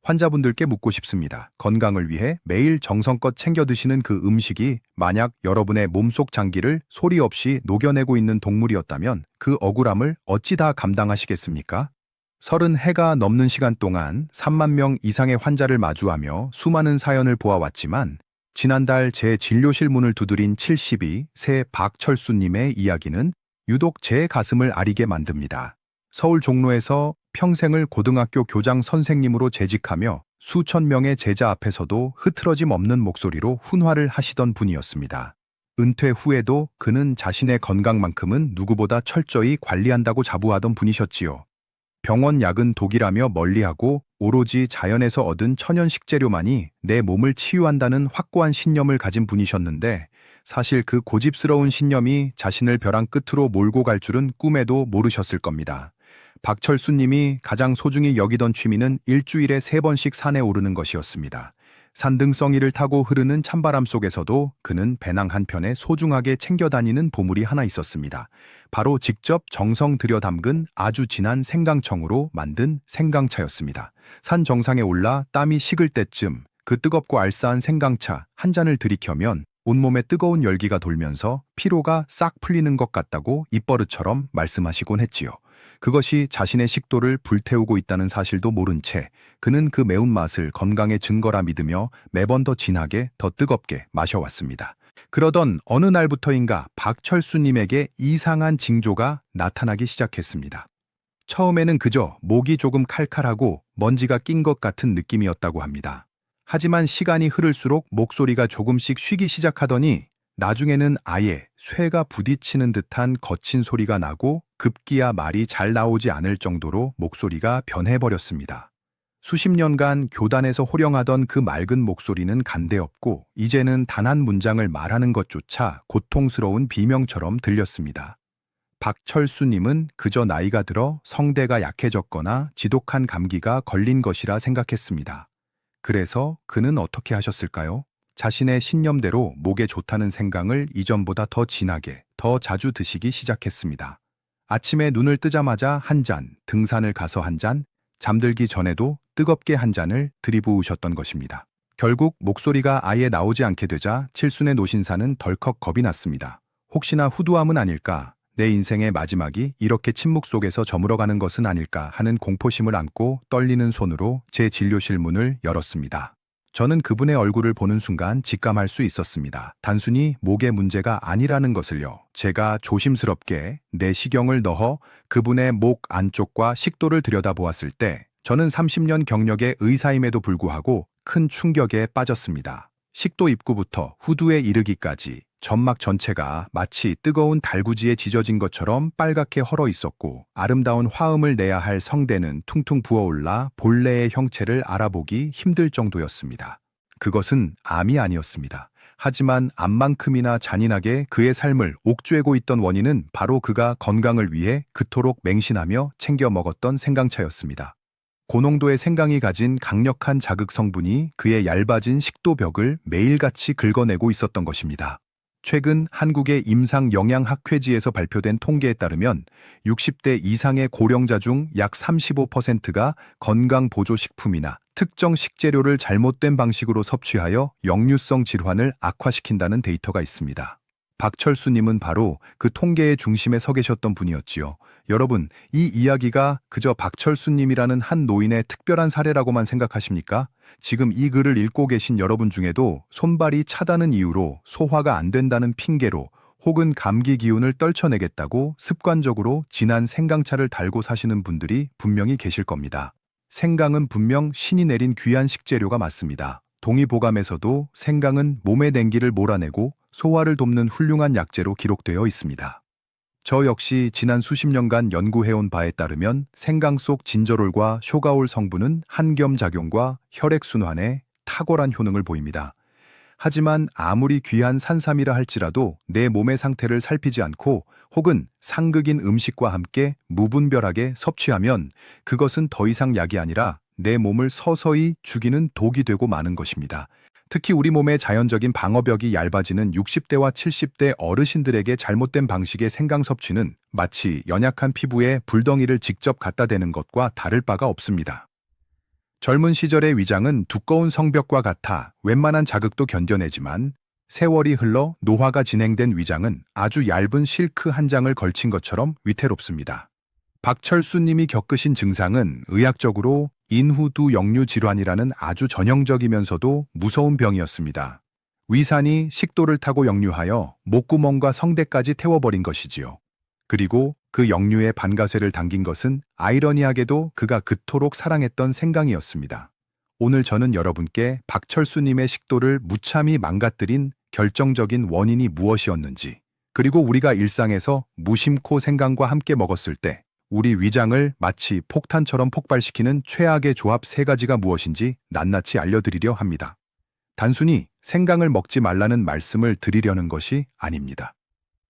환자분들께 묻고 싶습니다. 건강을 위해 매일 정성껏 챙겨 드시는 그 음식이 만약 여러분의 몸속 장기를 소리 없이 녹여내고 있는 동물이었다면 그 억울함을 어찌 다 감당하시겠습니까? 30해가 넘는 시간 동안 3만 명 이상의 환자를 마주하며 수많은 사연을 보아왔지만 지난달 제 진료실 문을 두드린 72세 박철수님의 이야기는 유독 제 가슴을 아리게 만듭니다. 서울 종로에서 평생을 고등학교 교장 선생님으로 재직하며 수천 명의 제자 앞에서도 흐트러짐 없는 목소리로 훈화를 하시던 분이었습니다. 은퇴 후에도 그는 자신의 건강만큼은 누구보다 철저히 관리한다고 자부하던 분이셨지요. 병원 약은 독이라며 멀리하고 오로지 자연에서 얻은 천연 식재료만이 내 몸을 치유한다는 확고한 신념을 가진 분이셨는데 사실 그 고집스러운 신념이 자신을 벼랑 끝으로 몰고 갈 줄은 꿈에도 모르셨을 겁니다. 박철수님이 가장 소중히 여기던 취미는 일주일에 3번씩 산에 오르는 것이었습니다. 산등성이를 타고 흐르는 찬바람 속에서도 그는 배낭 한편에 소중하게 챙겨 다니는 보물이 하나 있었습니다. 바로 직접 정성 들여 담근 아주 진한 생강청으로 만든 생강차였습니다. 산 정상에 올라 땀이 식을 때쯤 그 뜨겁고 알싸한 생강차 한 잔을 들이켜면 온몸에 뜨거운 열기가 돌면서 피로가 싹 풀리는 것 같다고 입버릇처럼 말씀하시곤 했지요. 그것이 자신의 식도를 불태우고 있다는 사실도 모른 채 그는 그 매운맛을 건강의 증거라 믿으며 매번 더 진하게 더 뜨겁게 마셔왔습니다. 그러던 어느 날부터인가 박철수님에게 이상한 징조가 나타나기 시작했습니다. 처음에는 그저 목이 조금 칼칼하고 먼지가 낀 것 같은 느낌이었다고 합니다. 하지만 시간이 흐를수록 목소리가 조금씩 쉬기 시작하더니 나중에는 아예 쇠가 부딪히는 듯한 거친 소리가 나고 급기야 말이 잘 나오지 않을 정도로 목소리가 변해버렸습니다. 수십 년간 교단에서 호령하던 그 맑은 목소리는 간데없고 이제는 단 한 문장을 말하는 것조차 고통스러운 비명처럼 들렸습니다. 박철수님은 그저 나이가 들어 성대가 약해졌거나 지독한 감기가 걸린 것이라 생각했습니다. 그래서 그는 어떻게 하셨을까요? 자신의 신념대로 목에 좋다는 생강을 이전보다 더 진하게, 더 자주 드시기 시작했습니다. 아침에 눈을 뜨자마자 한 잔, 등산을 가서 한 잔, 잠들기 전에도 뜨겁게 한 잔을 들이부으셨던 것입니다. 결국 목소리가 아예 나오지 않게 되자 칠순의 노신사는 덜컥 겁이 났습니다. 혹시나 후두암은 아닐까, 내 인생의 마지막이 이렇게 침묵 속에서 저물어가는 것은 아닐까 하는 공포심을 안고 떨리는 손으로 제 진료실 문을 열었습니다. 저는 그분의 얼굴을 보는 순간 직감할 수 있었습니다. 단순히 목의 문제가 아니라는 것을요. 제가 조심스럽게 내시경을 넣어 그분의 목 안쪽과 식도를 들여다보았을 때 저는 30년 경력의 의사임에도 불구하고 큰 충격에 빠졌습니다. 식도 입구부터 후두에 이르기까지 점막 전체가 마치 뜨거운 달구지에 지져진 것처럼 빨갛게 헐어 있었고 아름다운 화음을 내야 할 성대는 퉁퉁 부어올라 본래의 형체를 알아보기 힘들 정도였습니다. 그것은 암이 아니었습니다. 하지만 암만큼이나 잔인하게 그의 삶을 옥죄고 있던 원인은 바로 그가 건강을 위해 그토록 맹신하며 챙겨 먹었던 생강차였습니다. 고농도의 생강이 가진 강력한 자극 성분이 그의 얇아진 식도벽을 매일같이 긁어내고 있었던 것입니다. 최근 한국의 임상영양학회지에서 발표된 통계에 따르면 60대 이상의 고령자 중 약 35%가 건강보조식품이나 특정 식재료를 잘못된 방식으로 섭취하여 역류성 질환을 악화시킨다는 데이터가 있습니다. 박철수님은 바로 그 통계의 중심에 서 계셨던 분이었지요. 여러분, 이 이야기가 그저 박철수님이라는 한 노인의 특별한 사례라고만 생각하십니까? 지금 이 글을 읽고 계신 여러분 중에도 손발이 차다는 이유로 소화가 안 된다는 핑계로 혹은 감기 기운을 떨쳐내겠다고 습관적으로 진한 생강차를 달고 사시는 분들이 분명히 계실 겁니다. 생강은 분명 신이 내린 귀한 식재료가 맞습니다. 동의보감에서도 생강은 몸의 냉기를 몰아내고 소화를 돕는 훌륭한 약재로 기록되어 있습니다. 저 역시 지난 수십 년간 연구해온 바에 따르면 생강 속 진저롤과 쇼가올 성분은 한겸작용과 혈액순환에 탁월한 효능을 보입니다. 하지만 아무리 귀한 산삼이라 할지라도 내 몸의 상태를 살피지 않고 혹은 상극인 음식과 함께 무분별하게 섭취하면 그것은 더 이상 약이 아니라 내 몸을 서서히 죽이는 독이 되고 마는 것입니다. 특히 우리 몸의 자연적인 방어벽이 얇아지는 60대와 70대 어르신들에게 잘못된 방식의 생강 섭취는 마치 연약한 피부에 불덩이를 직접 갖다 대는 것과 다를 바가 없습니다. 젊은 시절의 위장은 두꺼운 성벽과 같아 웬만한 자극도 견뎌내지만 세월이 흘러 노화가 진행된 위장은 아주 얇은 실크 한 장을 걸친 것처럼 위태롭습니다. 박철수님이 겪으신 증상은 의학적으로 인후두 역류 질환이라는 아주 전형적이면서도 무서운 병이었습니다. 위산이 식도를 타고 역류하여 목구멍과 성대까지 태워버린 것이지요. 그리고 그 역류에 반가쇠를 당긴 것은 아이러니하게도 그가 그토록 사랑했던 생강이었습니다. 오늘 저는 여러분께 박철수님의 식도를 무참히 망가뜨린 결정적인 원인이 무엇이었는지, 그리고 우리가 일상에서 무심코 생강과 함께 먹었을 때 우리 위장을 마치 폭탄처럼 폭발시키는 최악의 조합 3가지가 무엇인지 낱낱이 알려드리려 합니다. 단순히 생강을 먹지 말라는 말씀을 드리려는 것이 아닙니다.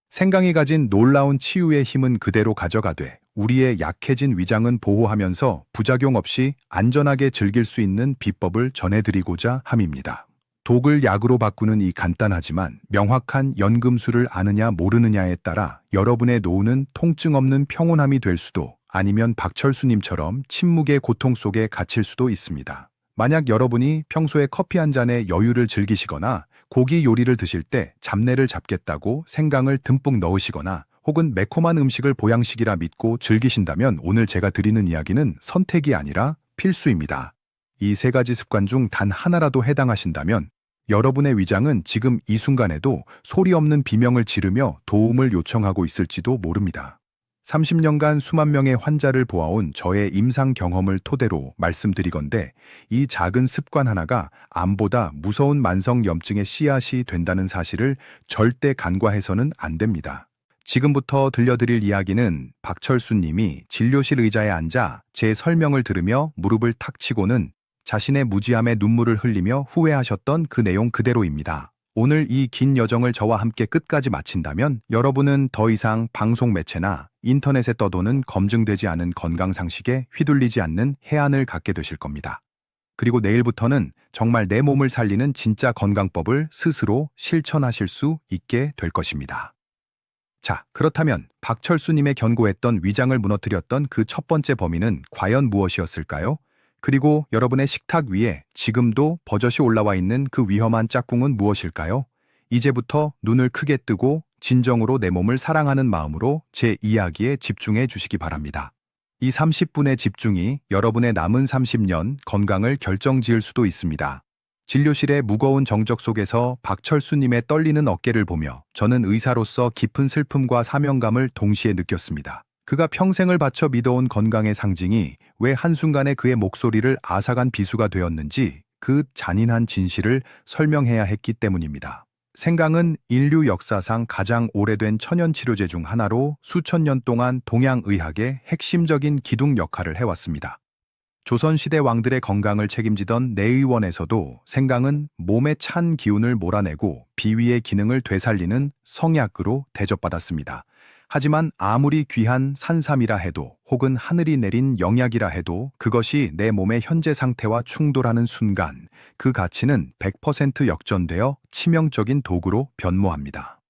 생강이 가진 놀라운 치유의 힘은 그대로 가져가되 우리의 약해진 위장은 보호하면서 부작용 없이 안전하게 즐길 수 있는 비법을 전해드리고자 함입니다. 독을 약으로 바꾸는 이 간단하지만 명확한 연금술을 아느냐 모르느냐에 따라 여러분의 노후는 통증 없는 평온함이 될 수도, 아니면 박철수님처럼 침묵의 고통 속에 갇힐 수도 있습니다. 만약 여러분이 평소에 커피 한 잔에 여유를 즐기시거나 고기 요리를 드실 때 잡내를 잡겠다고 생강을 듬뿍 넣으시거나 혹은 매콤한 음식을 보양식이라 믿고 즐기신다면 오늘 제가 드리는 이야기는 선택이 아니라 필수입니다. 이 3가지 습관 중 단 하나라도 해당하신다면 여러분의 위장은 지금 이 순간에도 소리 없는 비명을 지르며 도움을 요청하고 있을지도 모릅니다. 30년간 수만 명의 환자를 보아온 저의 임상 경험을 토대로 말씀드리건대 이 작은 습관 하나가 암보다 무서운 만성염증의 씨앗이 된다는 사실을 절대 간과해서는 안 됩니다. 지금부터 들려드릴 이야기는 박철수님이 진료실 의자에 앉아 제 설명을 들으며 무릎을 탁 치고는 자신의 무지함에 눈물을 흘리며 후회하셨던 그 내용 그대로입니다. 오늘 이 긴 여정을 저와 함께 끝까지 마친다면 여러분은 더 이상 방송 매체나 인터넷에 떠도는 검증되지 않은 건강 상식에 휘둘리지 않는 해안을 갖게 되실 겁니다. 그리고 내일부터는 정말 내 몸을 살리는 진짜 건강법을 스스로 실천하실 수 있게 될 것입니다. 자, 그렇다면 박철수님의 견고했던 위장을 무너뜨렸던 그 첫 번째 범인은 과연 무엇이었을까요? 그리고 여러분의 식탁 위에 지금도 버젓이 올라와 있는 그 위험한 짝꿍은 무엇일까요? 이제부터 눈을 크게 뜨고 진정으로 내 몸을 사랑하는 마음으로 제 이야기에 집중해 주시기 바랍니다. 이 30분의 집중이 여러분의 남은 30년 건강을 결정지을 수도 있습니다. 진료실의 무거운 정적 속에서 박철수님의 떨리는 어깨를 보며 저는 의사로서 깊은 슬픔과 사명감을 동시에 느꼈습니다. 그가 평생을 바쳐 믿어온 건강의 상징이 왜 한순간에 그의 목소리를 앗아간 비수가 되었는지 그 잔인한 진실을 설명해야 했기 때문입니다. 생강은 인류 역사상 가장 오래된 천연치료제 중 하나로 수천 년 동안 동양의학의 핵심적인 기둥 역할을 해왔습니다. 조선시대 왕들의 건강을 책임지던 내의원에서도 생강은 몸의 찬 기운을 몰아내고 비위의 기능을 되살리는 성약으로 대접받았습니다. 하지만 아무리 귀한 산삼이라 해도 혹은 하늘이 내린 영약이라 해도 그것이 내 몸의 현재 상태와 충돌하는 순간 그 가치는 100% 역전되어 치명적인 도구로 변모합니다.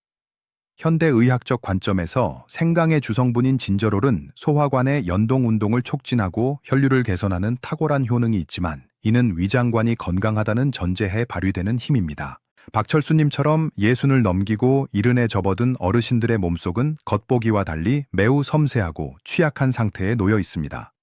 현대의학적 관점에서 생강의 주성분인 진저롤은 소화관의 연동운동을 촉진하고 혈류를 개선하는 탁월한 효능이 있지만 이는 위장관이 건강하다는 전제하에 발휘되는 힘입니다. 박철수님처럼 60을 넘기고 70에 접어든 어르신들의 몸속은 겉보기와 달리 매우 섬세하고 취약한 상태에 놓여 있습니다.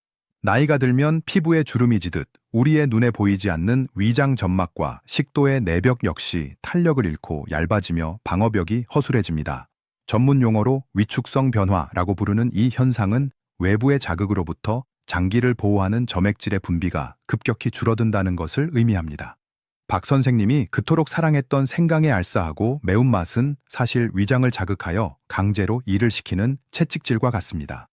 나이가 들면 피부에 주름이 지듯 우리의 눈에 보이지 않는 위장 점막과 식도의 내벽 역시 탄력을 잃고 얇아지며 방어벽이 허술해집니다. 전문 용어로 위축성 변화라고 부르는 이 현상은 외부의 자극으로부터 장기를 보호하는 점액질의 분비가 급격히 줄어든다는 것을 의미합니다. 박 선생님이 그토록 사랑했던 생강의 알싸하고 매운맛은 사실 위장을 자극하여 강제로 일을 시키는 채찍질과 같습니다.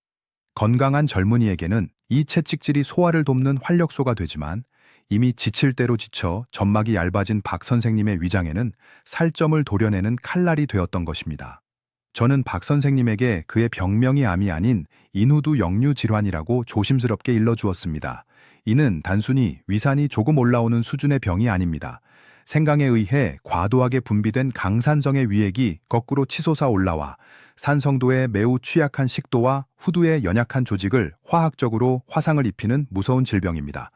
건강한 젊은이에게는 이 채찍질이 소화를 돕는 활력소가 되지만 이미 지칠 대로 지쳐 점막이 얇아진 박 선생님의 위장에는 살점을 도려내는 칼날이 되었던 것입니다. 저는 박 선생님에게 그의 병명이 암이 아닌 인후두 역류 질환이라고 조심스럽게 일러주었습니다. 이는 단순히 위산이 조금 올라오는 수준의 병이 아닙니다. 생강에 의해 과도하게 분비된 강산성의 위액이 거꾸로 치솟아 올라와 산성도에 매우 취약한 식도와 후두의 연약한 조직을 화학적으로 화상을 입히는 무서운 질병입니다.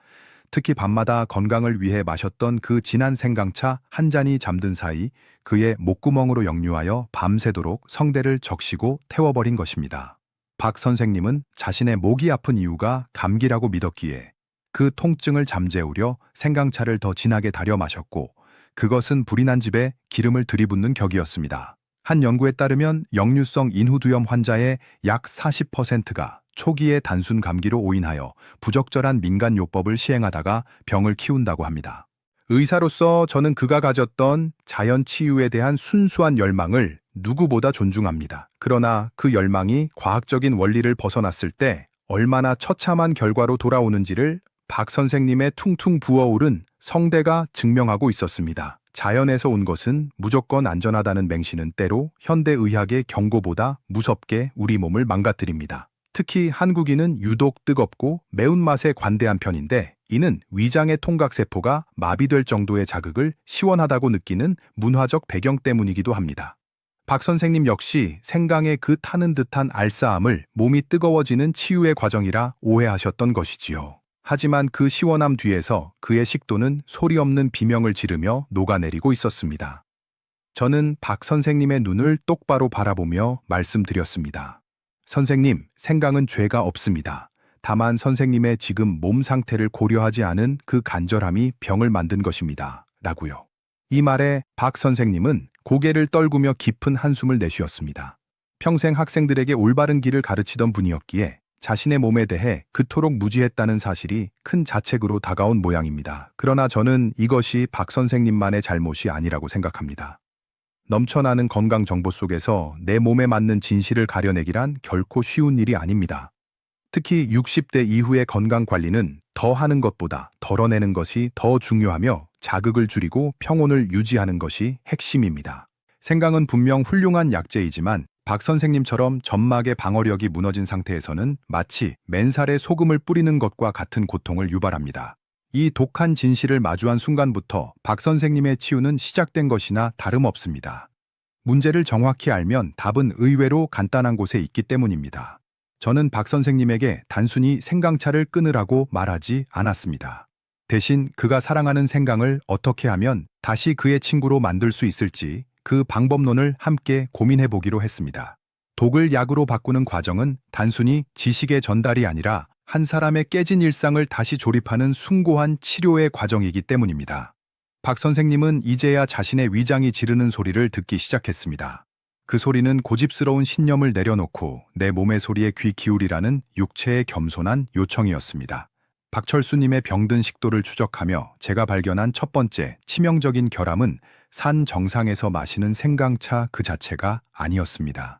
특히 밤마다 건강을 위해 마셨던 그 진한 생강차 한 잔이 잠든 사이 그의 목구멍으로 역류하여 밤새도록 성대를 적시고 태워버린 것입니다. 박 선생님은 자신의 목이 아픈 이유가 감기라고 믿었기에 그 통증을 잠재우려 생강차를 더 진하게 달여 마셨고 그것은 불이 난 집에 기름을 들이붓는 격이었습니다. 한 연구에 따르면 역류성 인후두염 환자의 약 40%가 초기의 단순 감기로 오인하여 부적절한 민간요법을 시행하다가 병을 키운다고 합니다. 의사로서 저는 그가 가졌던 자연 치유에 대한 순수한 열망을 누구보다 존중합니다. 그러나 그 열망이 과학적인 원리를 벗어났을 때 얼마나 처참한 결과로 돌아오는지를 박 선생님의 퉁퉁 부어오른 성대가 증명하고 있었습니다. 자연에서 온 것은 무조건 안전하다는 맹신은 때로 현대의학의 경고보다 무섭게 우리 몸을 망가뜨립니다. 특히 한국인은 유독 뜨겁고 매운맛에 관대한 편인데 이는 위장의 통각세포가 마비될 정도의 자극을 시원하다고 느끼는 문화적 배경 때문이기도 합니다. 박 선생님 역시 생강의 그 타는 듯한 알싸함을 몸이 뜨거워지는 치유의 과정이라 오해하셨던 것이지요. 하지만 그 시원함 뒤에서 그의 식도는 소리 없는 비명을 지르며 녹아내리고 있었습니다. 저는 박 선생님의 눈을 똑바로 바라보며 말씀드렸습니다. 선생님, 생강은 죄가 없습니다. 다만 선생님의 지금 몸 상태를 고려하지 않은 그 간절함이 병을 만든 것입니다. 라고요. 이 말에 박 선생님은 고개를 떨구며 깊은 한숨을 내쉬었습니다. 평생 학생들에게 올바른 길을 가르치던 분이었기에 자신의 몸에 대해 그토록 무지했다는 사실이 큰 자책으로 다가온 모양입니다. 그러나 저는 이것이 박 선생님만의 잘못이 아니라고 생각합니다. 넘쳐나는 건강 정보 속에서 내 몸에 맞는 진실을 가려내기란 결코 쉬운 일이 아닙니다. 특히 60대 이후의 건강 관리는 더 하는 것보다 덜어내는 것이 더 중요하며 자극을 줄이고 평온을 유지하는 것이 핵심입니다. 생강은 분명 훌륭한 약재이지만 박 선생님처럼 점막의 방어력이 무너진 상태에서는 마치 맨살에 소금을 뿌리는 것과 같은 고통을 유발합니다. 이 독한 진실을 마주한 순간부터 박 선생님의 치유는 시작된 것이나 다름없습니다. 문제를 정확히 알면 답은 의외로 간단한 곳에 있기 때문입니다. 저는 박 선생님에게 단순히 생강차를 끊으라고 말하지 않았습니다. 대신 그가 사랑하는 생강을 어떻게 하면 다시 그의 친구로 만들 수 있을지 그 방법론을 함께 고민해 보기로 했습니다. 독을 약으로 바꾸는 과정은 단순히 지식의 전달이 아니라 한 사람의 깨진 일상을 다시 조립하는 숭고한 치료의 과정이기 때문입니다. 박 선생님은 이제야 자신의 위장이 지르는 소리를 듣기 시작했습니다. 그 소리는 고집스러운 신념을 내려놓고 내 몸의 소리에 귀 기울이라는 육체의 겸손한 요청이었습니다. 박철수님의 병든 식도를 추적하며 제가 발견한 첫 번째 치명적인 결함은 산 정상에서 마시는 생강차 그 자체가 아니었습니다.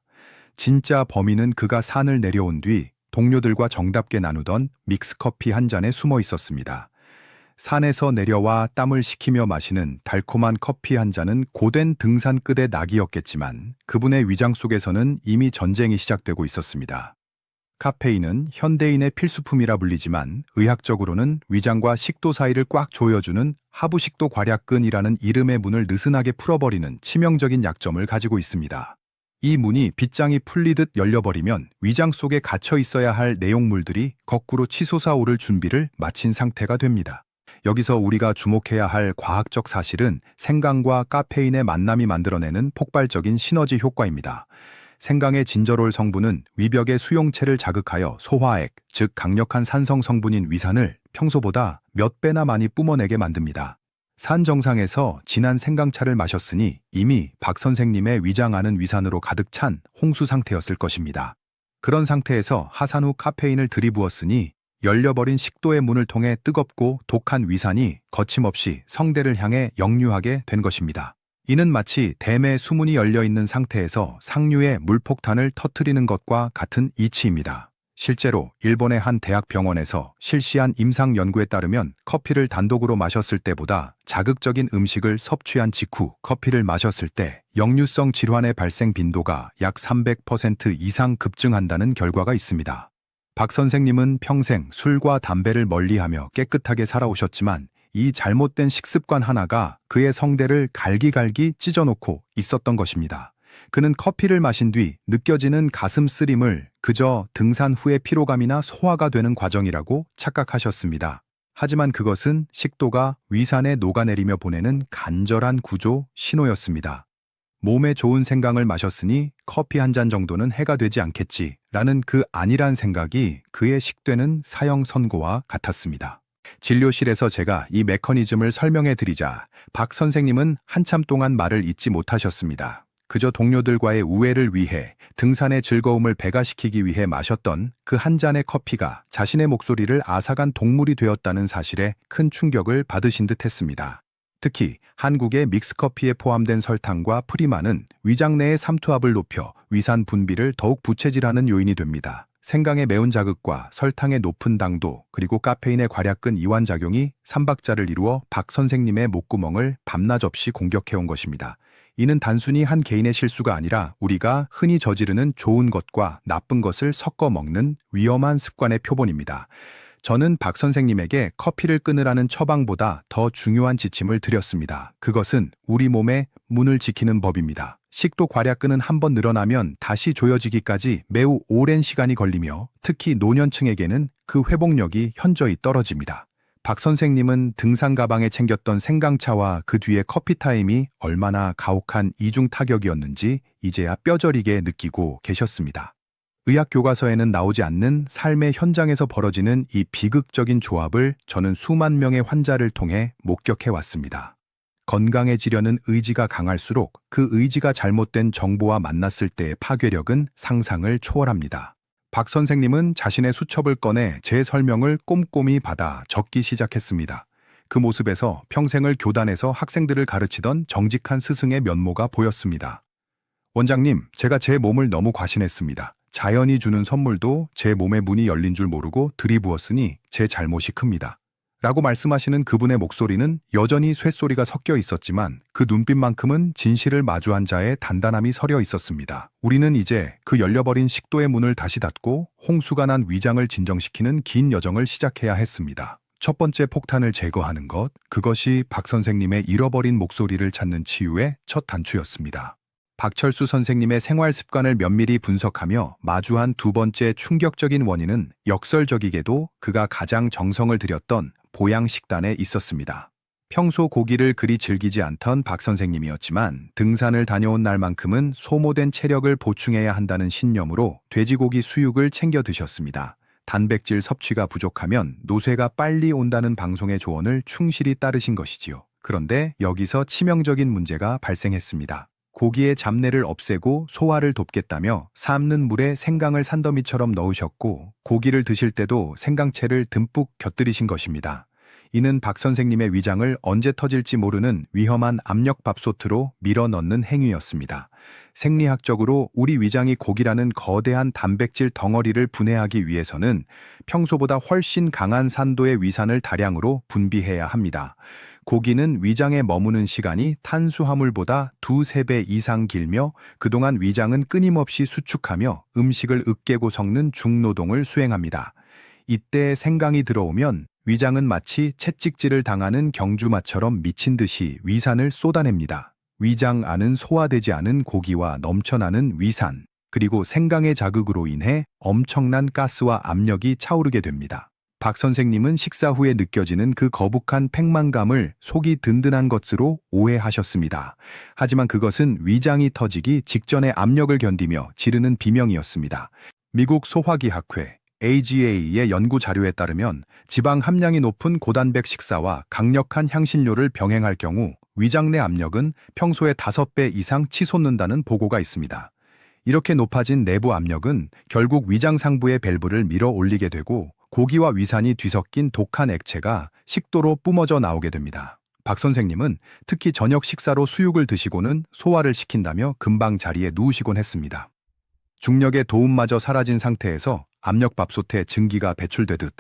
진짜 범인은 그가 산을 내려온 뒤 동료들과 정답게 나누던 믹스커피 한 잔에 숨어 있었습니다. 산에서 내려와 땀을 식히며 마시는 달콤한 커피 한 잔은 고된 등산 끝의 낙이었겠지만 그분의 위장 속에서는 이미 전쟁이 시작되고 있었습니다. 카페인은 현대인의 필수품이라 불리지만 의학적으로는 위장과 식도 사이를 꽉 조여주는 하부식도 괄약근이라는 이름의 문을 느슨하게 풀어버리는 치명적인 약점을 가지고 있습니다. 이 문이 빗장이 풀리듯 열려버리면 위장 속에 갇혀 있어야 할 내용물들이 거꾸로 치솟아오를 준비를 마친 상태가 됩니다. 여기서 우리가 주목해야 할 과학적 사실은 생강과 카페인의 만남이 만들어내는 폭발적인 시너지 효과입니다. 생강의 진저롤 성분은 위벽의 수용체를 자극하여 소화액, 즉 강력한 산성 성분인 위산을 평소보다 몇 배나 많이 뿜어내게 만듭니다. 산 정상에서 진한 생강차를 마셨으니 이미 박 선생님의 위장 안은 위산으로 가득 찬 홍수 상태였을 것입니다. 그런 상태에서 하산 후 카페인을 들이부었으니 열려버린 식도의 문을 통해 뜨겁고 독한 위산이 거침없이 성대를 향해 역류하게 된 것입니다. 이는 마치 댐에 수문이 열려있는 상태에서 상류의 물폭탄을 터뜨리는 것과 같은 이치입니다. 실제로 일본의 한 대학병원에서 실시한 임상 연구에 따르면 커피를 단독으로 마셨을 때보다 자극적인 음식을 섭취한 직후 커피를 마셨을 때 역류성 질환의 발생 빈도가 약 300% 이상 급증한다는 결과가 있습니다. 박 선생님은 평생 술과 담배를 멀리하며 깨끗하게 살아오셨지만 이 잘못된 식습관 하나가 그의 성대를 갈기갈기 찢어놓고 있었던 것입니다. 그는 커피를 마신 뒤 느껴지는 가슴 쓰림을 그저 등산 후의 피로감이나 소화가 되는 과정이라고 착각하셨습니다. 하지만 그것은 식도가 위산에 녹아내리며 보내는 간절한 구조 신호였습니다. 몸에 좋은 생강을 마셨으니 커피 한 잔 정도는 해가 되지 않겠지 라는 그 안일한 생각이 그의 식되는 사형 선고와 같았습니다. 진료실에서 제가 이 메커니즘을 설명해 드리자 박 선생님은 한참 동안 말을 잇지 못하셨습니다. 그저 동료들과의 우애를 위해 등산의 즐거움을 배가시키기 위해 마셨던 그 한 잔의 커피가 자신의 목소리를 앗아간 동물이 되었다는 사실에 큰 충격을 받으신 듯 했습니다. 특히 한국의 믹스커피에 포함된 설탕과 프리마는 위장 내의 삼투압을 높여 위산 분비를 더욱 부채질하는 요인이 됩니다. 생강의 매운 자극과 설탕의 높은 당도 그리고 카페인의 괄약근 이완작용이 삼박자를 이루어 박 선생님의 목구멍을 밤낮 없이 공격해온 것입니다. 이는 단순히 한 개인의 실수가 아니라 우리가 흔히 저지르는 좋은 것과 나쁜 것을 섞어 먹는 위험한 습관의 표본입니다. 저는 박 선생님에게 커피를 끊으라는 처방보다 더 중요한 지침을 드렸습니다. 그것은 우리 몸의 문을 지키는 법입니다. 식도 괄약근은 한번 늘어나면 다시 조여지기까지 매우 오랜 시간이 걸리며 특히 노년층에게는 그 회복력이 현저히 떨어집니다. 박 선생님은 등산 가방에 챙겼던 생강차와 그 뒤에 커피타임이 얼마나 가혹한 이중 타격이었는지 이제야 뼈저리게 느끼고 계셨습니다. 의학 교과서에는 나오지 않는 삶의 현장에서 벌어지는 이 비극적인 조합을 저는 수만 명의 환자를 통해 목격해 왔습니다. 건강해지려는 의지가 강할수록 그 의지가 잘못된 정보와 만났을 때의 파괴력은 상상을 초월합니다. 박 선생님은 자신의 수첩을 꺼내 제 설명을 꼼꼼히 받아 적기 시작했습니다. 그 모습에서 평생을 교단에서 학생들을 가르치던 정직한 스승의 면모가 보였습니다. 원장님, 제가 제 몸을 너무 과신했습니다. 자연이 주는 선물도 제 몸의 문이 열린 줄 모르고 들이부었으니 제 잘못이 큽니다. 라고 말씀하시는 그분의 목소리는 여전히 쇳소리가 섞여 있었지만 그 눈빛만큼은 진실을 마주한 자의 단단함이 서려 있었습니다. 우리는 이제 그 열려버린 식도의 문을 다시 닫고 홍수가 난 위장을 진정시키는 긴 여정을 시작해야 했습니다. 첫 번째 폭탄을 제거하는 것, 그것이 박 선생님의 잃어버린 목소리를 찾는 치유의 첫 단추였습니다. 박철수 선생님의 생활 습관을 면밀히 분석하며 마주한 두 번째 충격적인 원인은 역설적이게도 그가 가장 정성을 들였던 보양식단에 있었습니다. 평소 고기를 그리 즐기지 않던 박 선생님이었지만 등산을 다녀온 날만큼은 소모된 체력을 보충해야 한다는 신념으로 돼지고기 수육을 챙겨 드셨습니다. 단백질 섭취가 부족하면 노쇠가 빨리 온다는 방송의 조언을 충실히 따르신 것이지요. 그런데 여기서 치명적인 문제가 발생했습니다. 고기의 잡내를 없애고 소화를 돕겠다며 삶는 물에 생강을 산더미처럼 넣으셨고 고기를 드실 때도 생강채를 듬뿍 곁들이신 것입니다. 이는 박 선생님의 위장을 언제 터질지 모르는 위험한 압력밥솥으로 밀어넣는 행위였습니다. 생리학적으로 우리 위장이 고기라는 거대한 단백질 덩어리를 분해하기 위해서는 평소보다 훨씬 강한 산도의 위산을 다량으로 분비해야 합니다. 고기는 위장에 머무는 시간이 탄수화물보다 2~3배 이상 길며 그동안 위장은 끊임없이 수축하며 음식을 으깨고 섞는 중노동을 수행합니다. 이때 생강이 들어오면 위장은 마치 채찍질을 당하는 경주마처럼 미친 듯이 위산을 쏟아냅니다. 위장 안은 소화되지 않은 고기와 넘쳐나는 위산, 그리고 생강의 자극으로 인해 엄청난 가스와 압력이 차오르게 됩니다. 박 선생님은 식사 후에 느껴지는 그 거북한 팽만감을 속이 든든한 것으로 오해하셨습니다. 하지만 그것은 위장이 터지기 직전의 압력을 견디며 지르는 비명이었습니다. 미국 소화기학회 AGA의 연구 자료에 따르면 지방 함량이 높은 고단백 식사와 강력한 향신료를 병행할 경우 위장 내 압력은 평소의 5배 이상 치솟는다는 보고가 있습니다. 이렇게 높아진 내부 압력은 결국 위장 상부의 밸브를 밀어 올리게 되고 고기와 위산이 뒤섞인 독한 액체가 식도로 뿜어져 나오게 됩니다. 박 선생님은 특히 저녁 식사로 수육을 드시고는 소화를 시킨다며 금방 자리에 누우시곤 했습니다. 중력의 도움마저 사라진 상태에서 압력밥솥에 증기가 배출되듯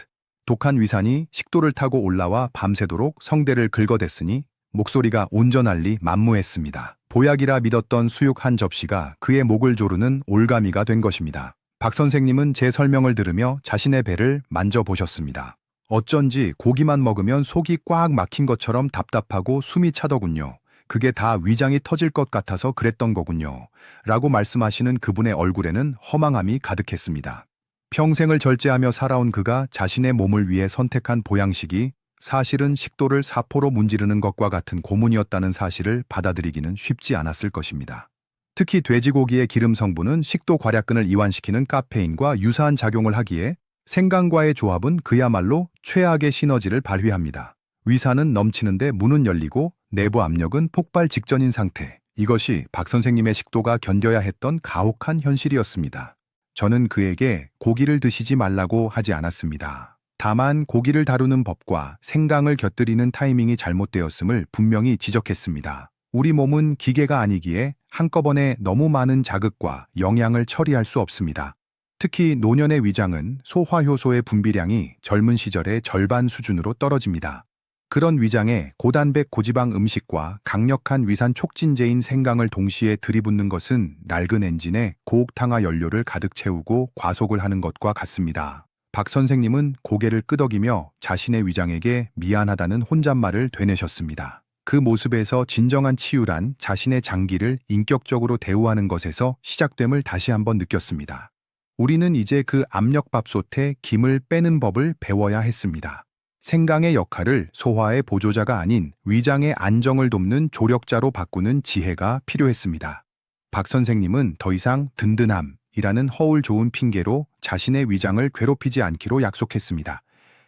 독한 위산이 식도를 타고 올라와 밤새도록 성대를 긁어댔으니 목소리가 온전할리 만무했습니다. 보약이라 믿었던 수육 한 접시가 그의 목을 조르는 올가미가 된 것입니다. 박 선생님은 제 설명을 들으며 자신의 배를 만져보셨습니다. 어쩐지 고기만 먹으면 속이 꽉 막힌 것처럼 답답하고 숨이 차더군요. 그게 다 위장이 터질 것 같아서 그랬던 거군요. 라고 말씀하시는 그분의 얼굴에는 허망함이 가득했습니다. 평생을 절제하며 살아온 그가 자신의 몸을 위해 선택한 보양식이 사실은 식도를 사포로 문지르는 것과 같은 고문이었다는 사실을 받아들이기는 쉽지 않았을 것입니다. 특히 돼지고기의 기름 성분은 식도 괄약근을 이완시키는 카페인과 유사한 작용을 하기에 생강과의 조합은 그야말로 최악의 시너지를 발휘합니다. 위산은 넘치는데 문은 열리고 내부 압력은 폭발 직전인 상태. 이것이 박 선생님의 식도가 견뎌야 했던 가혹한 현실이었습니다. 저는 그에게 고기를 드시지 말라고 하지 않았습니다. 다만 고기를 다루는 법과 생강을 곁들이는 타이밍이 잘못되었음을 분명히 지적했습니다. 우리 몸은 기계가 아니기에 한꺼번에 너무 많은 자극과 영양을 처리할 수 없습니다. 특히 노년의 위장은 소화효소의 분비량이 젊은 시절의 절반 수준으로 떨어집니다. 그런 위장에 고단백 고지방 음식과 강력한 위산 촉진제인 생강을 동시에 들이붓는 것은 낡은 엔진에 고옥탄화 연료를 가득 채우고 과속을 하는 것과 같습니다. 박 선생님은 고개를 끄덕이며 자신의 위장에게 미안하다는 혼잣말을 되뇌셨습니다. 그 모습에서 진정한 치유란 자신의 장기를 인격적으로 대우하는 것에서 시작됨을 다시 한번 느꼈습니다. 우리는 이제 그 압력밥솥에 김을 빼는 법을 배워야 했습니다. 생강의 역할을 소화의 보조자가 아닌 위장의 안정을 돕는 조력자로 바꾸는 지혜가 필요했습니다. 박 선생님은 더 이상 든든함이라는 허울 좋은 핑계로 자신의 위장을 괴롭히지 않기로 약속했습니다.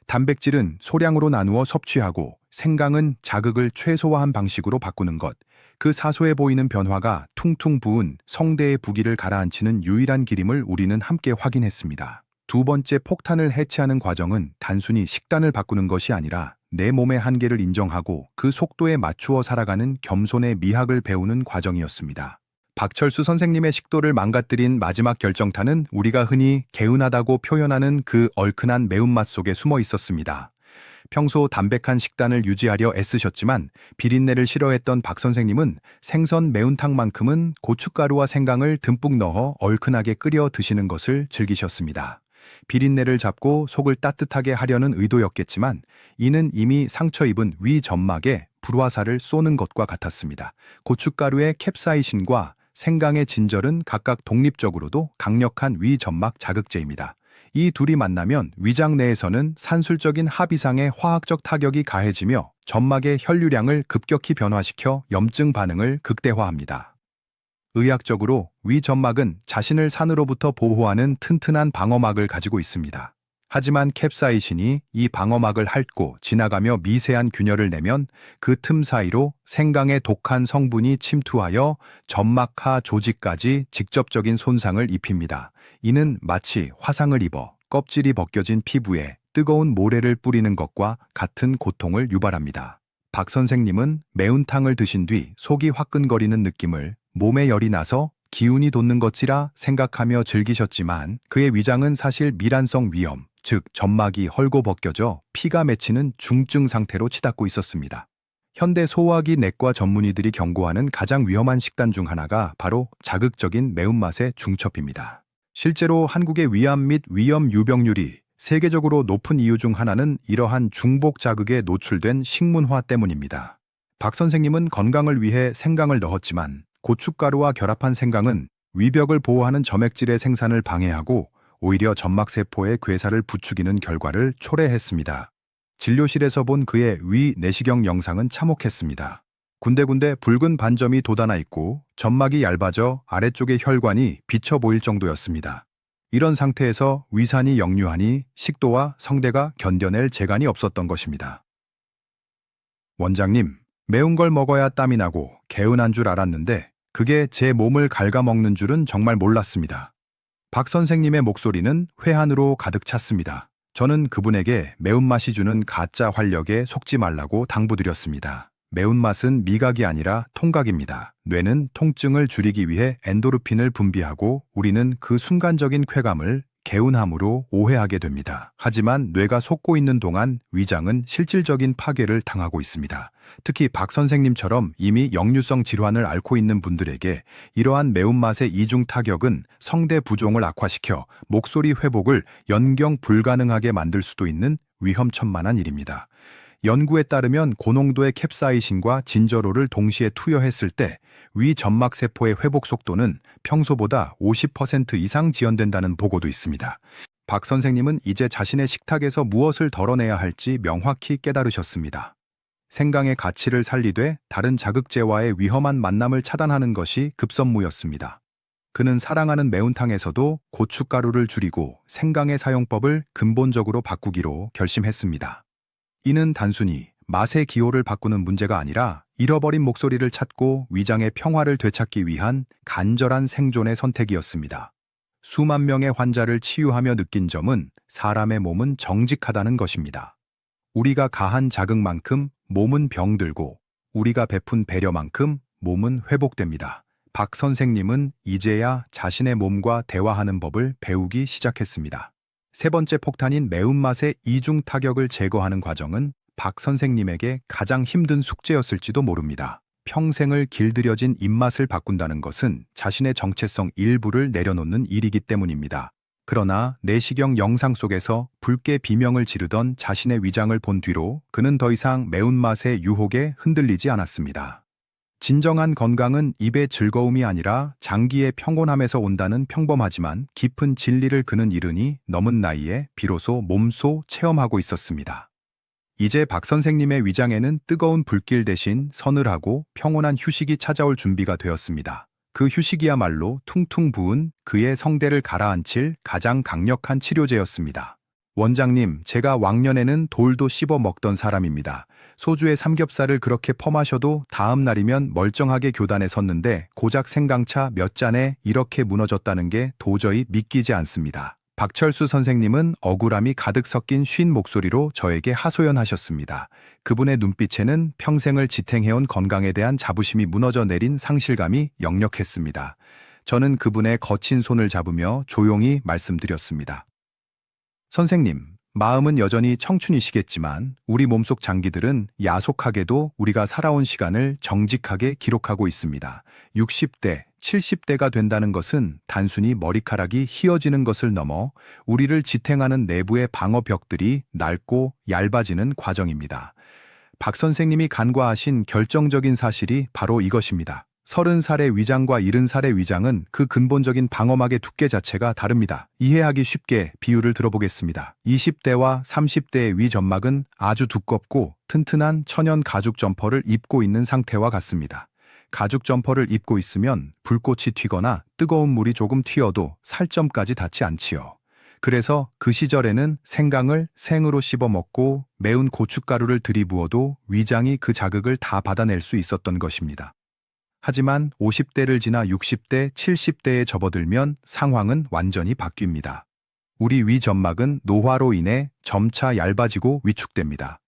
단백질은 소량으로 나누어 섭취하고 생강은 자극을 최소화한 방식으로 바꾸는 것. 그 사소해 보이는 변화가 퉁퉁 부은 성대의 부기를 가라앉히는 유일한 길임을 우리는 함께 확인했습니다. 두 번째 폭탄을 해체하는 과정은 단순히 식단을 바꾸는 것이 아니라 내 몸의 한계를 인정하고 그 속도에 맞추어 살아가는 겸손의 미학을 배우는 과정이었습니다. 박철수 선생님의 식도를 망가뜨린 마지막 결정타는 우리가 흔히 개운하다고 표현하는 그 얼큰한 매운맛 속에 숨어 있었습니다. 평소 담백한 식단을 유지하려 애쓰셨지만 비린내를 싫어했던 박 선생님은 생선 매운탕만큼은 고춧가루와 생강을 듬뿍 넣어 얼큰하게 끓여 드시는 것을 즐기셨습니다. 비린내를 잡고 속을 따뜻하게 하려는 의도였겠지만 이는 이미 상처 입은 위 점막에 불화살을 쏘는 것과 같았습니다. 고춧가루의 캡사이신과 생강의 진절은 각각 독립적으로도 강력한 위 점막 자극제입니다. 이 둘이 만나면 위장 내에서는 산술적인 합이상의 화학적 타격이 가해지며 점막의 혈류량을 급격히 변화시켜 염증 반응을 극대화합니다. 의학적으로 위 점막은 자신을 산으로부터 보호하는 튼튼한 방어막을 가지고 있습니다. 하지만 캡사이신이 이 방어막을 핥고 지나가며 미세한 균열을 내면 그 틈 사이로 생강의 독한 성분이 침투하여 점막하 조직까지 직접적인 손상을 입힙니다. 이는 마치 화상을 입어 껍질이 벗겨진 피부에 뜨거운 모래를 뿌리는 것과 같은 고통을 유발합니다. 박 선생님은 매운탕을 드신 뒤 속이 화끈거리는 느낌을 몸에 열이 나서 기운이 돋는 것이라 생각하며 즐기셨지만 그의 위장은 사실 미란성 위염, 즉 점막이 헐고 벗겨져 피가 맺히는 중증 상태로 치닫고 있었습니다. 현대 소화기 내과 전문의들이 경고하는 가장 위험한 식단 중 하나가 바로 자극적인 매운맛의 중첩입니다. 실제로 한국의 위암 및 위염 유병률이 세계적으로 높은 이유 중 하나는 이러한 중복 자극에 노출된 식문화 때문입니다. 박 선생님은 건강을 위해 생강을 넣었지만 고춧가루와 결합한 생강은 위벽을 보호하는 점액질의 생산을 방해하고 오히려 점막세포의 괴사를 부추기는 결과를 초래했습니다. 진료실에서 본 그의 위 내시경 영상은 참혹했습니다. 군데군데 붉은 반점이 돋아나 있고 점막이 얇아져 아래쪽의 혈관이 비쳐 보일 정도였습니다. 이런 상태에서 위산이 역류하니 식도와 성대가 견뎌낼 재간이 없었던 것입니다. 원장님, 매운 걸 먹어야 땀이 나고 개운한 줄 알았는데 그게 제 몸을 갉아먹는 줄은 정말 몰랐습니다. 박 선생님의 목소리는 회한으로 가득 찼습니다. 저는 그분에게 매운맛이 주는 가짜 활력에 속지 말라고 당부드렸습니다. 매운맛은 미각이 아니라 통각입니다. 뇌는 통증을 줄이기 위해 엔도르핀을 분비하고 우리는 그 순간적인 쾌감을 개운함으로 오해하게 됩니다. 하지만 뇌가 속고 있는 동안 위장은 실질적인 파괴를 당하고 있습니다. 특히 박 선생님처럼 이미 역류성 질환을 앓고 있는 분들에게 이러한 매운맛의 이중 타격은 성대 부종을 악화시켜 목소리 회복을 연경 불가능하게 만들 수도 있는 위험천만한 일입니다. 연구에 따르면 고농도의 캡사이신과 진저로를 동시에 투여했을 때 위 점막세포의 회복 속도는 평소보다 50% 이상 지연된다는 보고도 있습니다. 박 선생님은 이제 자신의 식탁에서 무엇을 덜어내야 할지 명확히 깨달으셨습니다. 생강의 가치를 살리되 다른 자극제와의 위험한 만남을 차단하는 것이 급선무였습니다. 그는 사랑하는 매운탕에서도 고춧가루를 줄이고 생강의 사용법을 근본적으로 바꾸기로 결심했습니다. 이는 단순히 맛의 기호를 바꾸는 문제가 아니라 잃어버린 목소리를 찾고 위장의 평화를 되찾기 위한 간절한 생존의 선택이었습니다. 수만 명의 환자를 치유하며 느낀 점은 사람의 몸은 정직하다는 것입니다. 우리가 가한 자극만큼 몸은 병들고 우리가 베푼 배려만큼 몸은 회복됩니다. 박 선생님은 이제야 자신의 몸과 대화하는 법을 배우기 시작했습니다. 세 번째 폭탄인 매운맛의 이중 타격을 제거하는 과정은 박 선생님에게 가장 힘든 숙제였을지도 모릅니다. 평생을 길들여진 입맛을 바꾼다는 것은 자신의 정체성 일부를 내려놓는 일이기 때문입니다. 그러나 내시경 영상 속에서 붉게 비명을 지르던 자신의 위장을 본 뒤로 그는 더 이상 매운맛의 유혹에 흔들리지 않았습니다. 진정한 건강은 입의 즐거움이 아니라 장기의 평온함에서 온다는 평범하지만 깊은 진리를 그는 이르니 넘은 나이에 비로소 몸소 체험하고 있었습니다. 이제 박 선생님의 위장에는 뜨거운 불길 대신 서늘하고 평온한 휴식이 찾아올 준비가 되었습니다. 그 휴식이야말로 퉁퉁 부은 그의 성대를 가라앉힐 가장 강력한 치료제였습니다. 원장님, 제가 왕년에는 돌도 씹어 먹던 사람입니다. 소주에 삼겹살을 그렇게 퍼마셔도 다음 날이면 멀쩡하게 교단에 섰는데 고작 생강차 몇 잔에 이렇게 무너졌다는 게 도저히 믿기지 않습니다. 박철수 선생님은 억울함이 가득 섞인 쉰 목소리로 저에게 하소연하셨습니다. 그분의 눈빛에는 평생을 지탱해온 건강에 대한 자부심이 무너져 내린 상실감이 역력했습니다. 저는 그분의 거친 손을 잡으며 조용히 말씀드렸습니다. 선생님, 마음은 여전히 청춘이시겠지만 우리 몸속 장기들은 야속하게도 우리가 살아온 시간을 정직하게 기록하고 있습니다. 60대, 70대가 된다는 것은 단순히 머리카락이 휘어지는 것을 넘어 우리를 지탱하는 내부의 방어벽들이 낡고 얇아지는 과정입니다. 박 선생님이 간과하신 결정적인 사실이 바로 이것입니다. 30살의 위장과 70살의 위장은 그 근본적인 방어막의 두께 자체가 다릅니다. 이해하기 쉽게 비유를 들어보겠습니다. 20대와 30대의 위점막은 아주 두껍고 튼튼한 천연 가죽 점퍼를 입고 있는 상태와 같습니다. 가죽 점퍼를 입고 있으면 불꽃이 튀거나 뜨거운 물이 조금 튀어도 살점까지 닿지 않지요. 그래서 그 시절에는 생강을 생으로 씹어 먹고 매운 고춧가루를 들이부어도 위장이 그 자극을 다 받아낼 수 있었던 것입니다. 하지만 50대를 지나 60대, 70대에 접어들면 상황은 완전히 바뀝니다. 우리 위점막은 노화로 인해 점차 얇아지고 위축됩니다.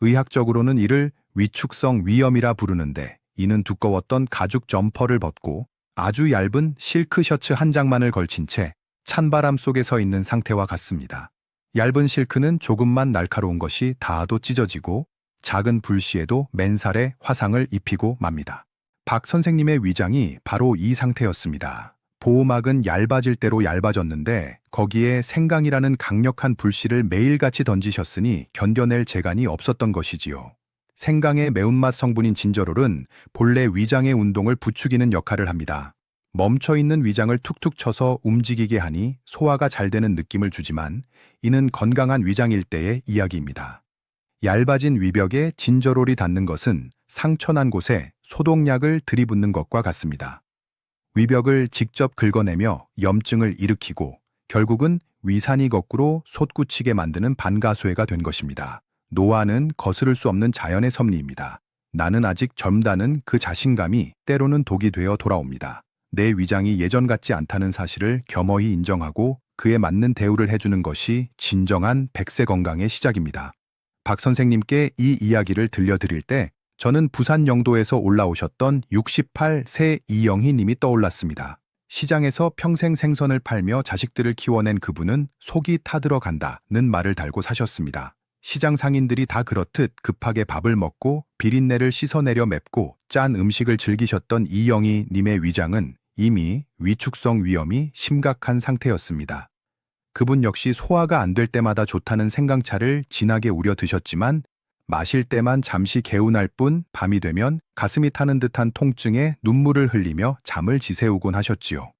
의학적으로는 이를 위축성 위염이라 부르는데 이는 두꺼웠던 가죽 점퍼를 벗고 아주 얇은 실크 셔츠 한 장만을 걸친 채 찬바람 속에 서 있는 상태와 같습니다. 얇은 실크는 조금만 날카로운 것이 닿아도 찢어지고 작은 불씨에도 맨살에 화상을 입히고 맙니다. 박 선생님의 위장이 바로 이 상태였습니다. 보호막은 얇아질 대로 얇아졌는데 거기에 생강이라는 강력한 불씨를 매일같이 던지셨으니 견뎌낼 재간이 없었던 것이지요. 생강의 매운맛 성분인 진저롤은 본래 위장의 운동을 부추기는 역할을 합니다. 멈춰있는 위장을 툭툭 쳐서 움직이게 하니 소화가 잘 되는 느낌을 주지만 이는 건강한 위장일 때의 이야기입니다. 얇아진 위벽에 진저롤이 닿는 것은 상처난 곳에 소독약을 들이붓는 것과 같습니다. 위벽을 직접 긁어내며 염증을 일으키고 결국은 위산이 거꾸로 솟구치게 만드는 반가소해가 된 것입니다. 노화는 거스를 수 없는 자연의 섭리입니다. 나는 아직 젊다는 그 자신감이 때로는 독이 되어 돌아옵니다. 내 위장이 예전 같지 않다는 사실을 겸허히 인정하고 그에 맞는 대우를 해주는 것이 진정한 100세 건강의 시작입니다. 박 선생님께 이 이야기를 들려드릴 때 저는 부산 영도에서 올라오셨던 68세 이영희 님이 떠올랐습니다. 시장에서 평생 생선을 팔며 자식들을 키워낸 그분은 속이 타들어간다는 말을 달고 사셨습니다. 시장 상인들이 다 그렇듯 급하게 밥을 먹고 비린내를 씻어내려 맵고 짠 음식을 즐기셨던 이영희 님의 위장은 이미 위축성 위염이 심각한 상태였습니다. 그분 역시 소화가 안 될 때마다 좋다는 생강차를 진하게 우려 드셨지만 마실 때만 잠시 개운할 뿐 밤이 되면 가슴이 타는 듯한 통증에 눈물을 흘리며 잠을 지새우곤 하셨지요.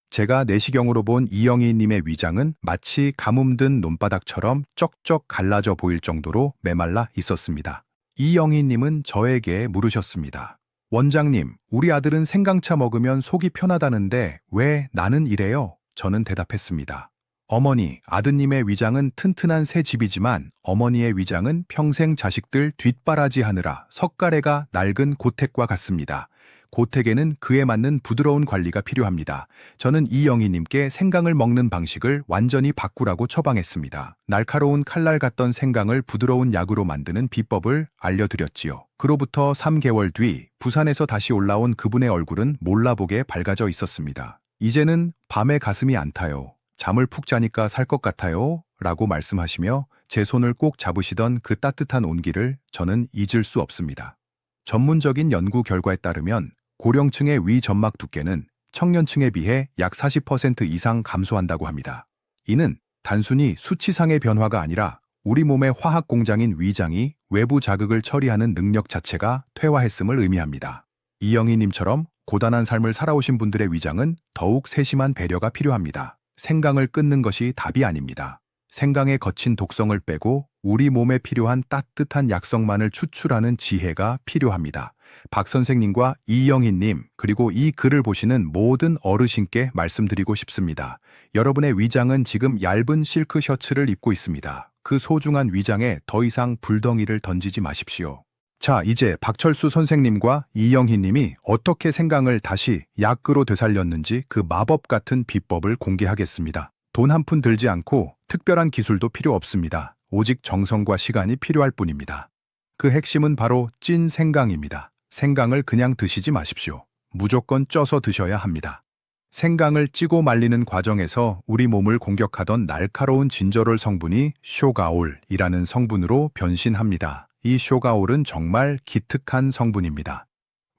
제가 내시경으로 본 이영희님의 위장은 마치 가뭄든 논바닥처럼 쩍쩍 갈라져 보일 정도로 메말라 있었습니다. 이영희님은 저에게 물으셨습니다. 원장님, 우리 아들은 생강차 먹으면 속이 편하다는데 왜 나는 이래요? 저는 대답했습니다. 어머니, 아드님의 위장은 튼튼한 새 집이지만 어머니의 위장은 평생 자식들 뒷바라지하느라 석가래가 낡은 고택과 같습니다. 고택에는 그에 맞는 부드러운 관리가 필요합니다. 저는 이영희님께 생강을 먹는 방식을 완전히 바꾸라고 처방했습니다. 날카로운 칼날 같던 생강을 부드러운 약으로 만드는 비법을 알려드렸지요. 그로부터 3개월 뒤 부산에서 다시 올라온 그분의 얼굴은 몰라보게 밝아져 있었습니다. 이제는 밤에 가슴이 안 타요. 잠을 푹 자니까 살 것 같아요. 라고 말씀하시며 제 손을 꼭 잡으시던 그 따뜻한 온기를 저는 잊을 수 없습니다. 전문적인 연구 결과에 따르면 고령층의 위 점막 두께는 청년층에 비해 약 40% 이상 감소한다고 합니다. 이는 단순히 수치상의 변화가 아니라 우리 몸의 화학 공장인 위장이 외부 자극을 처리하는 능력 자체가 퇴화했음을 의미합니다. 이영희님처럼 고단한 삶을 살아오신 분들의 위장은 더욱 세심한 배려가 필요합니다. 생강을 끊는 것이 답이 아닙니다. 생강의 거친 독성을 빼고 우리 몸에 필요한 따뜻한 약성만을 추출하는 지혜가 필요합니다. 박 선생님과 이영희님, 그리고 이 글을 보시는 모든 어르신께 말씀드리고 싶습니다. 여러분의 위장은 지금 얇은 실크 셔츠를 입고 있습니다. 그 소중한 위장에 더 이상 불덩이를 던지지 마십시오. 자, 이제 박철수 선생님과 이영희님이 어떻게 생강을 다시 약으로 되살렸는지 그 마법 같은 비법을 공개하겠습니다. 돈 한 푼 들지 않고 특별한 기술도 필요 없습니다. 오직 정성과 시간이 필요할 뿐입니다. 그 핵심은 바로 찐 생강입니다. 생강을 그냥 드시지 마십시오. 무조건 쪄서 드셔야 합니다. 생강을 찌고 말리는 과정에서 우리 몸을 공격하던 날카로운 진저롤 성분이 쇼가올이라는 성분으로 변신합니다. 이 쇼가올은 정말 기특한 성분입니다.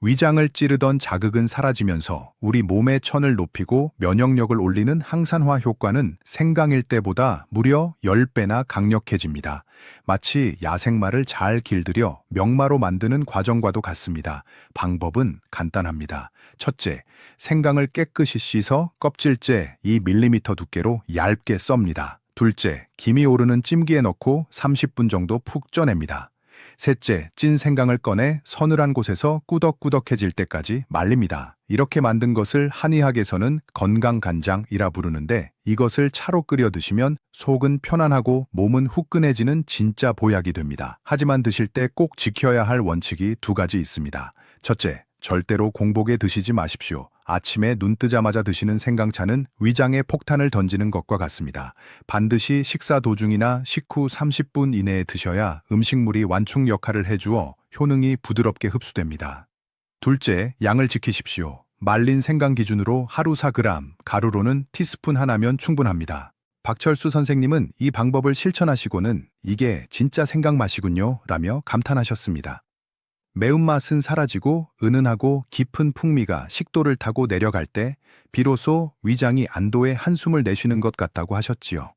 위장을 찌르던 자극은 사라지면서 우리 몸의 천을 높이고 면역력을 올리는 항산화 효과는 생강일 때보다 무려 10배나 강력해집니다. 마치 야생마를 잘 길들여 명마로 만드는 과정과도 같습니다. 방법은 간단합니다. 첫째, 생강을 깨끗이 씻어 껍질째 2mm 두께로 얇게 썹니다. 둘째, 김이 오르는 찜기에 넣고 30분 정도 푹 쪄냅니다. 셋째, 찐 생강을 꺼내 서늘한 곳에서 꾸덕꾸덕해질 때까지 말립니다. 이렇게 만든 것을 한의학에서는 건강간장이라 부르는데 이것을 차로 끓여 드시면 속은 편안하고 몸은 후끈해지는 진짜 보약이 됩니다. 하지만 드실 때 꼭 지켜야 할 원칙이 두 가지 있습니다. 첫째, 절대로 공복에 드시지 마십시오. 아침에 눈 뜨자마자 드시는 생강차는 위장에 폭탄을 던지는 것과 같습니다. 반드시 식사 도중이나 식후 30분 이내에 드셔야 음식물이 완충 역할을 해주어 효능이 부드럽게 흡수됩니다. 둘째, 양을 지키십시오. 말린 생강 기준으로 하루 4g, 가루로는 티스푼 하나면 충분합니다. 박철수 선생님은 이 방법을 실천하시고는 이게 진짜 생강 맛이군요 라며 감탄하셨습니다. 매운맛은 사라지고 은은하고 깊은 풍미가 식도를 타고 내려갈 때 비로소 위장이 안도의 한숨을 내쉬는 것 같다고 하셨지요.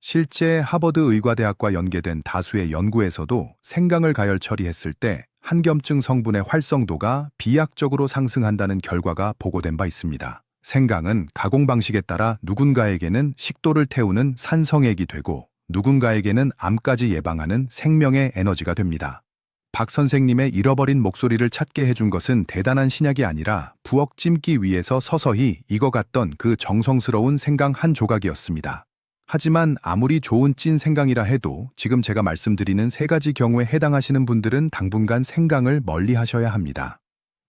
실제 하버드 의과대학과 연계된 다수의 연구에서도 생강을 가열 처리했을 때 한겸증 성분의 활성도가 비약적으로 상승한다는 결과가 보고된 바 있습니다. 생강은 가공 방식에 따라 누군가에게는 식도를 태우는 산성액이 되고 누군가에게는 암까지 예방하는 생명의 에너지가 됩니다. 박 선생님의 잃어버린 목소리를 찾게 해준 것은 대단한 신약이 아니라 부엌 찜기 위에서 서서히 익어갔던 그 정성스러운 생강 한 조각이었습니다. 하지만 아무리 좋은 찐 생강이라 해도 지금 제가 말씀드리는 세 가지 경우에 해당하시는 분들은 당분간 생강을 멀리 하셔야 합니다.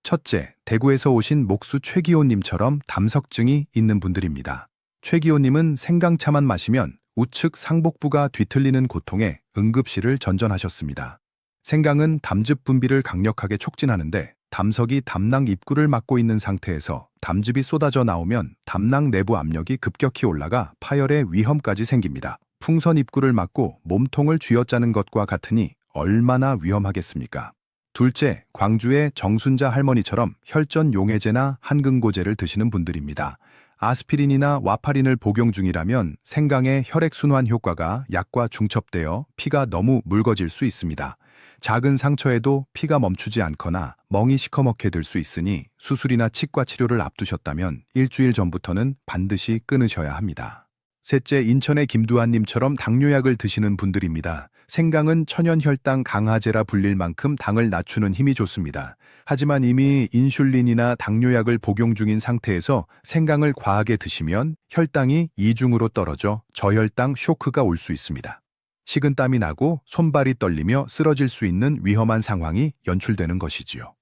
첫째, 대구에서 오신 목수 최기호님처럼 담석증이 있는 분들입니다. 최기호님은 생강차만 마시면 우측 상복부가 뒤틀리는 고통에 응급실을 전전하셨습니다. 생강은 담즙 분비를 강력하게 촉진하는데 담석이 담낭 입구를 막고 있는 상태에서 담즙이 쏟아져 나오면 담낭 내부 압력이 급격히 올라가 파열의 위험까지 생깁니다. 풍선 입구를 막고 몸통을 쥐어짜는 것과 같으니 얼마나 위험하겠습니까? 둘째, 광주의 정순자 할머니처럼 혈전 용해제나 한근고제를 드시는 분들입니다. 아스피린이나 와파린을 복용 중이라면 생강의 혈액순환 효과가 약과 중첩되어 피가 너무 묽어질 수 있습니다. 작은 상처에도 피가 멈추지 않거나 멍이 시커멓게 될 수 있으니 수술이나 치과 치료를 앞두셨다면 일주일 전부터는 반드시 끊으셔야 합니다. 셋째, 인천의 김두한님처럼 당뇨약을 드시는 분들입니다. 생강은 천연혈당 강화제라 불릴 만큼 당을 낮추는 힘이 좋습니다. 하지만 이미 인슐린이나 당뇨약을 복용 중인 상태에서 생강을 과하게 드시면 혈당이 이중으로 떨어져 저혈당 쇼크가 올 수 있습니다. 식은땀이 나고 손발이 떨리며 쓰러질 수 있는 위험한 상황이 연출되는 것이지요.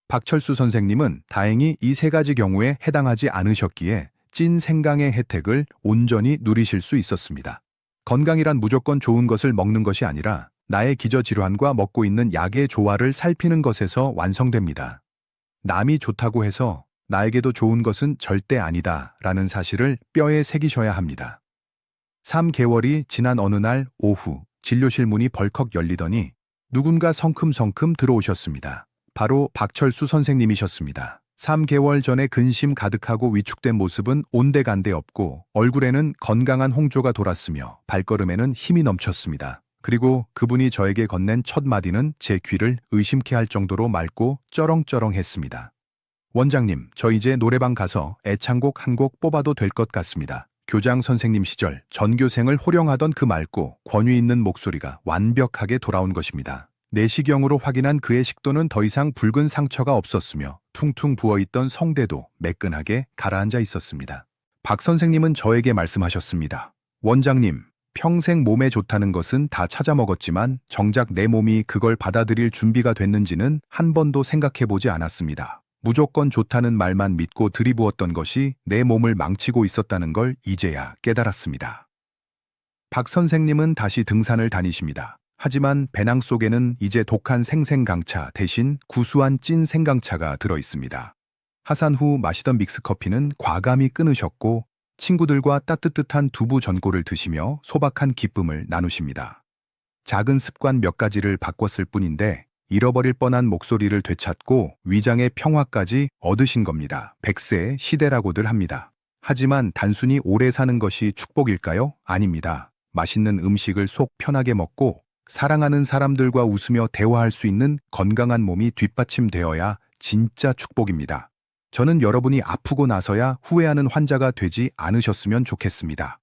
박철수 선생님은 다행히 이 세 가지 경우에 해당하지 않으셨기에 찐 생강의 혜택을 온전히 누리실 수 있었습니다. 건강이란 무조건 좋은 것을 먹는 것이 아니라 나의 기저질환과 먹고 있는 약의 조화를 살피는 것에서 완성됩니다. 남이 좋다고 해서 나에게도 좋은 것은 절대 아니다 라는 사실을 뼈에 새기셔야 합니다. 3개월이 지난 어느 날 오후 진료실 문이 벌컥 열리더니 누군가 성큼성큼 들어오셨습니다. 바로 박철수 선생님이셨습니다. 3개월 전에 근심 가득하고 위축된 모습은 온데간데 없고 얼굴에는 건강한 홍조가 돌았으며 발걸음에는 힘이 넘쳤습니다. 그리고 그분이 저에게 건넨 첫 마디는 제 귀를 의심케 할 정도로 맑고 쩌렁쩌렁했습니다. 원장님, 저 이제 노래방 가서 애창곡 한 곡 뽑아도 될 것 같습니다. 교장 선생님 시절 전교생을 호령하던 그 맑고 권위 있는 목소리가 완벽하게 돌아온 것입니다. 내시경으로 확인한 그의 식도는 더 이상 붉은 상처가 없었으며 퉁퉁 부어있던 성대도 매끈하게 가라앉아 있었습니다. 박 선생님은 저에게 말씀하셨습니다. 원장님, 평생 몸에 좋다는 것은 다 찾아 먹었지만 정작 내 몸이 그걸 받아들일 준비가 됐는지는 한 번도 생각해보지 않았습니다. 무조건 좋다는 말만 믿고 들이부었던 것이 내 몸을 망치고 있었다는 걸 이제야 깨달았습니다. 박 선생님은 다시 등산을 다니십니다. 하지만 배낭 속에는 이제 독한 생생강차 대신 구수한 찐 생강차가 들어있습니다. 하산 후 마시던 믹스커피는 과감히 끊으셨고 친구들과 따뜻한 두부 전골을 드시며 소박한 기쁨을 나누십니다. 작은 습관 몇 가지를 바꿨을 뿐인데 잃어버릴 뻔한 목소리를 되찾고 위장의 평화까지 얻으신 겁니다. 100세 시대라고들 합니다. 하지만 단순히 오래 사는 것이 축복일까요? 아닙니다. 맛있는 음식을 속 편하게 먹고 사랑하는 사람들과 웃으며 대화할 수 있는 건강한 몸이 뒷받침되어야 진짜 축복입니다. 저는 여러분이 아프고 나서야 후회하는 환자가 되지 않으셨으면 좋겠습니다.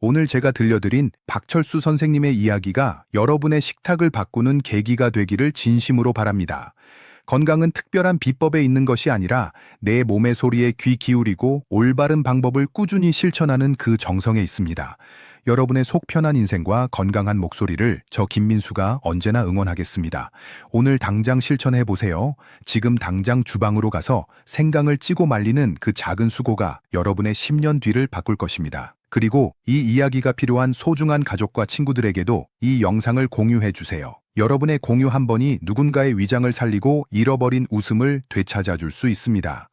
오늘 제가 들려드린 박철수 선생님의 이야기가 여러분의 식탁을 바꾸는 계기가 되기를 진심으로 바랍니다. 건강은 특별한 비법에 있는 것이 아니라 내 몸의 소리에 귀 기울이고 올바른 방법을 꾸준히 실천하는 그 정성에 있습니다. 여러분의 속 편한 인생과 건강한 목소리를 저 김민수가 언제나 응원하겠습니다. 오늘 당장 실천해보세요. 지금 당장 주방으로 가서 생강을 찌고 말리는 그 작은 수고가 여러분의 10년 뒤를 바꿀 것입니다. 그리고 이 이야기가 필요한 소중한 가족과 친구들에게도 이 영상을 공유해 주세요. 여러분의 공유 한 번이 누군가의 위장을 살리고 잃어버린 웃음을 되찾아 줄 수 있습니다.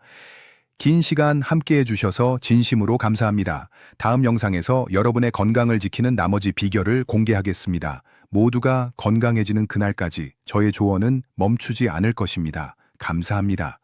긴 시간 함께 해주셔서 진심으로 감사합니다. 다음 영상에서 여러분의 건강을 지키는 나머지 비결을 공개하겠습니다. 모두가 건강해지는 그날까지 저의 조언은 멈추지 않을 것입니다. 감사합니다.